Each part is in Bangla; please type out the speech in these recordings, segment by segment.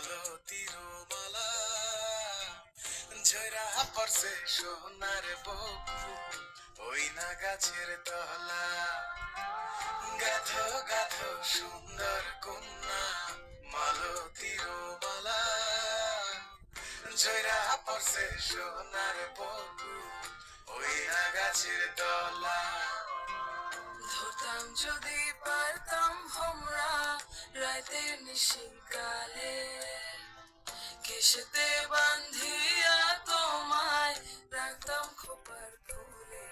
মালতীর মালা ঝরা পড়ছে সোনার বকু ওই না গাছের তলা গাথো গাথো সুন্দর কন্যা মালতীর মালা ঝরা পড়ছে সোনার বকু ওই না গাছের তলা ধরতাম যদি পারতাম ভোমরা রাতের নিশিকালে কেশেতে বান্ধিয়া তোমায় রাখতাম খোপার ফুলে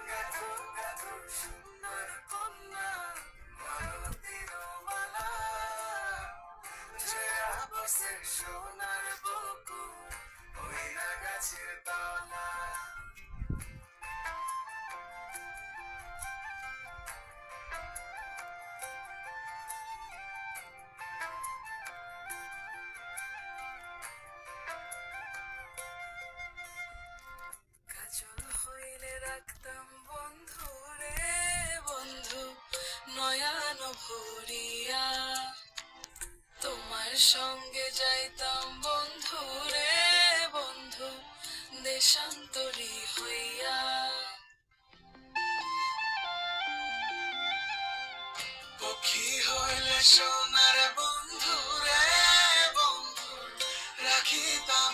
গাথো গাথো সুন্দর কন্যা মালতীর মালা ঝরা পড়ছে সোনার বকু ওই না গাছের তলা কাজল হইলে রাখতাম বন্ধু রে বন্ধু নয়ন ভরিয়া তোমার সঙ্গে যাইতাম বন্ধু রে বন্ধু দেশান্তরী হইয়া পক্ষী হইলে সোনার বন্ধু রে বন্ধু রাখিতাম